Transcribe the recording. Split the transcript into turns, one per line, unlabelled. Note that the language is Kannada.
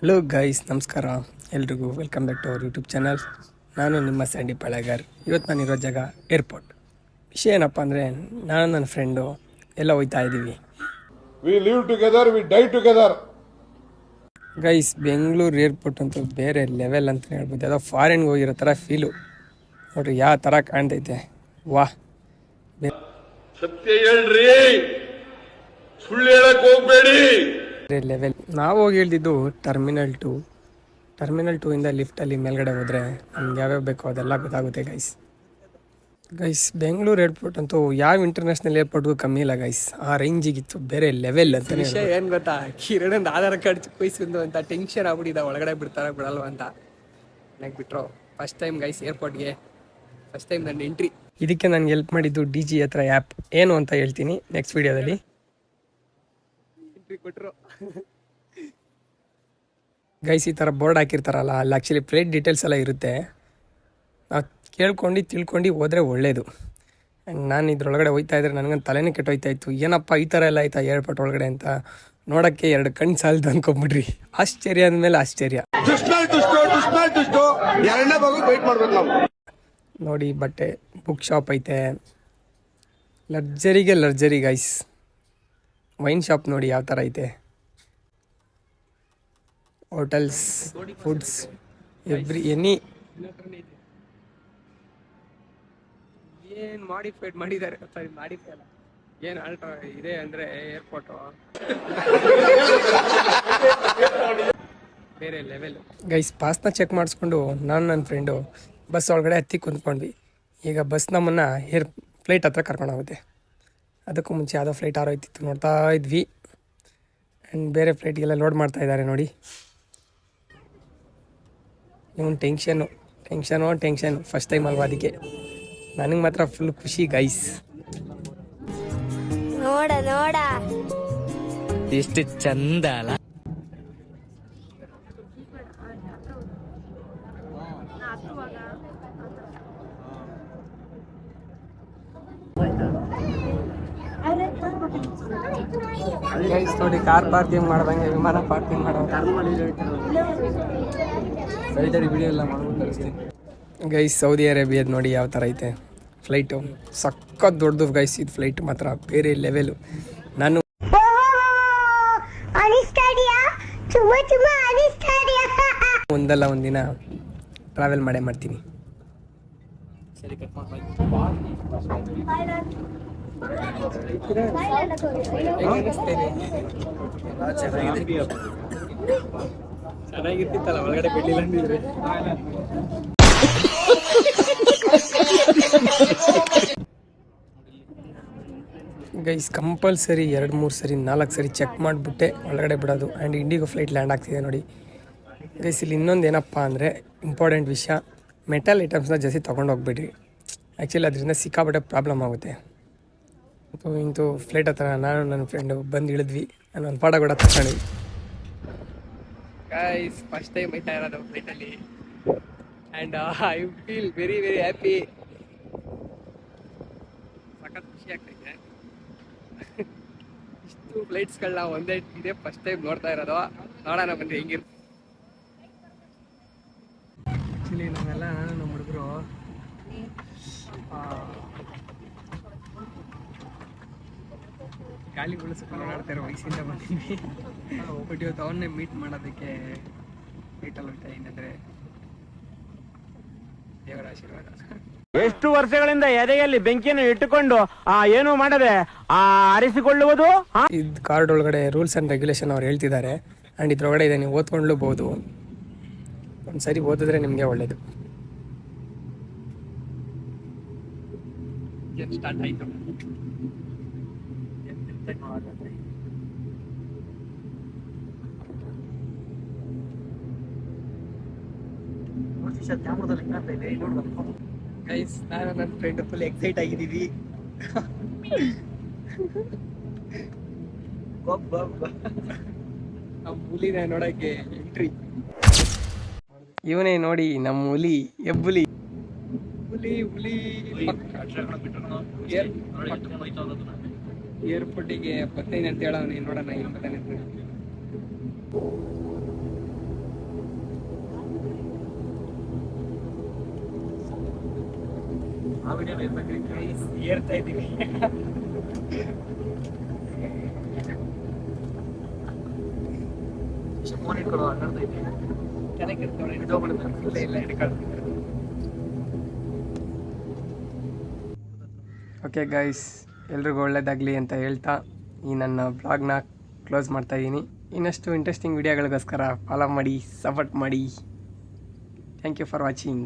ಹಲೋ ಗೈಸ್, ನಮಸ್ಕಾರ ಎಲ್ರಿಗೂ. Welcome back to our YouTube channel. ನಾನು ನಿಮ್ಮ ಸ್ಯಾಂಡಿ ಪಳೆಗಾರ್. ಇವತ್ತು ನಾನಿರೋ ಜಾಗ ಏರ್ಪೋರ್ಟ್. ವಿಷಯ ಏನಪ್ಪ ಅಂದರೆ, ನಾನು ನನ್ನ ಫ್ರೆಂಡು ಎಲ್ಲ ಹೋಗ್ತಾ ಇದ್ದೀವಿ.
We live together, we die together.
Guys, Bengaluru airport ಅಂತೂ ಬೇರೆ ಲೆವೆಲ್ ಅಂತ ಹೇಳ್ಬೋದು. ಯಾವುದೋ ಫಾರಿನ್ಗೆ ಹೋಗಿರೋ ಥರ ಫೀಲು. ನೋಡ್ರಿ ಯಾವ ಥರ ಕಾಣ್ತೈತೆ. ವಾಹ್,
ಸತ್ಯ ಹೇಳ್ರಿ, ಸುಳ್ಳು ಹೇಳಕ್ ಹೋಗ್ಬೇಡಿ.
ಬೇರೆ ಲೆವೆಲ್. ನಾವು ಹೋಗಿ ಇಳಿದಿದ್ದು ಟರ್ಮಿನಲ್ 2 ಇಂದ ಲಿಫ್ಟಲ್ಲಿ ಮೇಲ್ಗಡೆ ಹೋದರೆ ನಮ್ಗೆ ಯಾವ್ಯಾವ ಬೇಕೋ ಅದೆಲ್ಲ ಗೊತ್ತಾಗುತ್ತೆ ಗೈಸ್. ಬೆಂಗಳೂರು ಏರ್ಪೋರ್ಟ್ ಅಂತೂ ಯಾವ ಇಂಟರ್ನ್ಯಾಷನಲ್ ಏರ್ಪೋರ್ಟ್ಗೂ ಕಮ್ಮಿ ಇಲ್ಲ ಗೈಸ್. ಆ ರೇಂಜಿಗಿತ್ತು, ಬೇರೆ ಲೆವೆಲ್ ಅಂತ. ವಿಷಯ ಏನು ಗೊತ್ತಾ, ಕಿರಣ್ ಆಧಾರ್ ಕಾರ್ಡ್ ವಯಸ್ಸಿಂದು ಅಂತ ಟೆನ್ಷನ್ ಆಗ್ಬಿಟ್ಟಿದ್ದ, ಒಳಗಡೆ ಬಿಡಲ್ವ ಅಂತ. ನನಗೆ ಬಿಟ್ರು ಫಸ್ಟ್ ಟೈಮ್ ಗೈಸ್ ಏರ್ಪೋರ್ಟ್ಗೆ, ಫಸ್ಟ್ ಟೈಮ್ ನನ್ನ ಎಂಟ್ರಿ. ಇದಕ್ಕೆ ನನಗೆ ಹೆಲ್ಪ್ ಮಾಡಿದ್ದು DG ಹತ್ರ ಆ್ಯಪ್. ಏನು ಅಂತ ಹೇಳ್ತೀನಿ ನೆಕ್ಸ್ಟ್ ವಿಡಿಯೋದಲ್ಲಿ. ಎಂಟ್ರಿ ಕೊಟ್ಟರು ಗೈಸ್. ಈ ಥರ ಬೋರ್ಡ್ ಹಾಕಿರ್ತಾರಲ್ಲ, ಅಲ್ಲಿ ಆ್ಯಕ್ಚುಲಿ ಫ್ಲೈಟ್ ಡೀಟೇಲ್ಸ್ ಎಲ್ಲ ಇರುತ್ತೆ. ನಾವು ತಿಳ್ಕೊಂಡು ಹೋದರೆ ಒಳ್ಳೆಯದು. ಆ್ಯಂಡ್ ನಾನು ಇದ್ರೊಳಗಡೆ ಹೋಗ್ತಾ ಇದ್ರೆ ನನಗೊಂದು ತಲೆನೇ ಕೆಟ್ಟೋಯ್ತಾ ಇತ್ತು. ಏನಪ್ಪ ಈ ಥರ ಎಲ್ಲ ಆಯ್ತಾ ಏರ್ಪೋರ್ಟ್ ಒಳಗಡೆ ಅಂತ. ನೋಡೋಕ್ಕೆ 2 ಕಣ್ಣು ಸಾಲದು ಅಂದ್ಕೊಂಬಿಡ್ರಿ. ಆಶ್ಚರ್ಯ ಅಂದಮೇಲೆ ಆಶ್ಚರ್ಯ. ನೋಡಿ, ಬಟ್ಟೆ, ಬುಕ್ ಶಾಪ್ ಐತೆ, ಲರ್ಜರಿ ಗೈಸ್. ವೈನ್ ಶಾಪ್ ನೋಡಿ ಯಾವ ಥರ ಐತೆ. ಹೋಟೆಲ್ಸ್, ಫುಡ್ಸ್, ಎನಿ ಏನು ಮಾಡಿಫೈಡ್ ಮಾಡಿದ್ದಾರೆ. ಮಾಡಿಫೈ ಅಲ್ಲ, ಏನು ಆಲ್ಟ್ರಾ ಇದೆ ಅಂದರೆ ಏರ್ಪೋರ್ಟು ಬೇರೆ ಲೆವೆಲ್ ಗೈಸ್. ಪಾಸ್ನ ಚೆಕ್ ಮಾಡಿಸ್ಕೊಂಡು ನಾನು ನನ್ನ ಫ್ರೆಂಡು ಬಸ್ ಒಳಗಡೆ ಹತ್ತಿ ಕುಂತ್ಕೊಂಡ್ವಿ. ಈಗ ಬಸ್ ನಮ್ಮನ್ನು ಫ್ಲೈಟ್ ಹತ್ರ ಕರ್ಕೊಂಡೋಗುತ್ತೆ. ಅದಕ್ಕೂ ಮುಂಚೆ ಯಾವುದೋ ಫ್ಲೈಟ್ ಆರೋಯ್ತಿತ್ತು, ನೋಡ್ತಾ ಇದ್ವಿ. ಆ್ಯಂಡ್ ಬೇರೆ ಫ್ಲೈಟ್ಗೆಲ್ಲ ಲೋಡ್ ಮಾಡ್ತಾ ಇದ್ದಾರೆ ನೋಡಿ. ಇವನು ಟೆನ್ಷನು ಫಸ್ಟ್ ಟೈಮ್ ಅಲ್ವಾ, ಅದಕ್ಕೆ ನನಗೆ ಮಾತ್ರ ಫುಲ್ ಖುಷಿ ಗೈಸ್.
ನೋಡ
ಎಷ್ಟು ಚಂದ ಅಲ್ಲ.
ಗೈಸ್ ನೋಡಿ, ಕಾರ್ ಪಾರ್ಕಿಂಗ್ ಮಾಡ್ದಂಗೆ ವಿಮಾನ ಪಾರ್ಕಿಂಗ್ ಗೈಸ್. ಸೌದಿ ಅರೇಬಿಯಾದ ನೋಡಿ ಯಾವ ಥರ ಐತೆ ಫ್ಲೈಟು. ಸಖತ್ ದೊಡ್ಡದು ಗೈಸ್ ಇದು ಫ್ಲೈಟ್, ಮಾತ್ರ ಬೇರೆ ಲೆವೆಲು. ನಾನು ಒಂದಲ್ಲ ಒಂದಿನ ಟ್ರಾವೆಲ್ ಮಾಡ್ತೀನಿ. ಚೆನ್ನಾಗಿರ್ತಿತ್ತಲ್ಲ ಒಳಗಡೆ ಬಿಡ್ಲಿಲ್ಲ ಅಂದಿದ್ರೆ. ಗೈಸ್, ಕಂಪಲ್ಸರಿ 2-3 ಸರಿ 4 ಸರಿ ಚೆಕ್ ಮಾಡಿಬಿಟ್ಟೆ ಒಳಗಡೆ ಬಿಡೋದು. ಆ್ಯಂಡ್ ಇಂಡಿಗೋ ಫ್ಲೈಟ್ ಲ್ಯಾಂಡ್ ಆಗ್ತಿದೆ ನೋಡಿ ಗೈಸ್. ಇಲ್ಲಿ ಇನ್ನೊಂದು ಏನಪ್ಪ ಅಂದರೆ, ಇಂಪಾರ್ಟೆಂಟ್ ವಿಷಯ, ಮೆಟಲ್ ಐಟಮ್ಸ್ನ ಜಾಸ್ತಿ ತೊಗೊಂಡು ಹೋಗ್ಬೇಡ್ರಿ. ಆ್ಯಕ್ಚುಲಿ ಅದರಿಂದ ಸಿಕ್ಕಾಪಟ್ಟೆ ಪ್ರಾಬ್ಲಮ್ ಆಗುತ್ತೆ. ಇಂತು ಫ್ಲೈಟ್ ಹತ್ರ ನಾನು ನನ್ನ ಫ್ರೆಂಡು ಬಂದು ಇಳಿದ್ವಿ. ನಾನು ಒಂದು ಫೋಟೋ ಕೂಡ ತಗೊಂಡ್ವಿ ಗೈಸ್. ಫಸ್ಟ್ ಟೈಮ್ ಐತಾ ಇರೋದು ಫ್ಲೈಟಲ್ಲಿ. And I feel very happy. ಸಖತ್ ಖುಷಿ ಆಗ್ತೈತೆ. ಇಷ್ಟು ಫ್ಲೈಟ್ಸ್ಗಳನ್ನ ಇದೇ ಫಸ್ಟ್ ಟೈಮ್ ನೋಡ್ತಾ ಇರೋದು. ನೋಡೋಣ ಬನ್ನಿ ಹೆಂಗಿರುತ್ತೆ. ಆ್ಯಕ್ಚುಲಿ ನಾವೆಲ್ಲ ನಮ್ಮ ಹುಡುಗರು ಗಾಲಿ ಉಳಿಸ್ಕೊಂಡು ಓಡಾಡ್ತಾರೆ ವಯಸ್ಸಿಂದ ಬಂದಿದ್ವಿ. ಬಟ್ ಇವತ್ತು ಅವನ್ನೇ ಮೀಟ್ ಮಾಡೋದಕ್ಕೆ ಫ್ಲೈಟಲ್ಲಿ ಹೋಗ್ತಾ ಏನಂದರೆ ದೇವರ ಆಶೀರ್ವಾದ.
ಎಷ್ಟು ವರ್ಷಗಳಿಂದ ಎದೆಯಲ್ಲಿ ಬೆಂಕಿಯನ್ನು ಇಟ್ಟುಕೊಂಡು ಏನು ಮಾಡದೆ ಆರಿಸಿಕೊಳ್ಳುವುದು.
ಇದು ಕಾರ್ಡ್ ಒಳಗಡೆ ರೂಲ್ಸ್ ಆ್ಯಂಡ್ ರೆಗ್ಯುಲೇಷನ್ ಅವ್ರು ಹೇಳ್ತಿದ್ದಾರೆ. ಆ್ಯಂಡ್ ಇದ್ರೊಳಗಡೆ ಇದೆ, ನೀವು ಓದ್ಕೊಂಡ್ಲೂಬಹುದು. ಒಂದ್ಸರಿ ಓದಿದ್ರೆ ನಿಮಗೆ ಒಳ್ಳೇದು. ಸ್ಟಾರ್ಟ್ ಆಯಿತು. ಗೈಸ್, ನಾನು ನನ್ನ ಫ್ರೆಂಡ್ ಫುಲ್ ಎಕ್ಸೈಟ್ ಆಗಿದ್ದೀವಿ. ನಮ್ಮ ಹುಲಿನ ನೋಡೋಕ್ಕೆ ಎಂಟ್ರಿ. ಇವನೇ ನೋಡಿ ನಮ್ಮ ಹುಲಿ, ಹೆಬ್ಬುಲಿ. ಹುಲಿ ಏರ್ಪೋರ್ಟಿಗೆ ಬರ್ತೀನಿ ಅಂತ ಹೇಳೋಣ. ನೋಡೋಣ ಏನು ಬರ್ತಾನೆ ಅಂತ. ಏರ್ತಾ ಇದ್ದೀವಿ. ಫೋನ್ ಇಟ್ಕೊಳ್ಳೋ ಅನ್ನೋದು ಚೆನ್ನಾಗಿ ಇಟ್ಕೊಂಡು ಹಿಡಿದೋಗ್ಬಿಡುತ್ತೆ. ಇಲ್ಲ ಹಿಡ್ಕೊಳ್ಳಿ. ಓಕೆ ಗೈಸ್, ಎಲ್ರಿಗೂ ಒಳ್ಳೇದಾಗಲಿ ಅಂತ ಹೇಳ್ತಾ ಈ ನನ್ನ ಬ್ಲಾಗ್ನ ಕ್ಲೋಸ್ ಮಾಡ್ತಾಯಿದ್ದೀನಿ. ಇನ್ನಷ್ಟು ಇಂಟ್ರೆಸ್ಟಿಂಗ್ ವಿಡಿಯೋಗಳಿಗೋಸ್ಕರ ಫಾಲೋ ಮಾಡಿ, ಸಪೋರ್ಟ್ ಮಾಡಿ. Thank you for watching.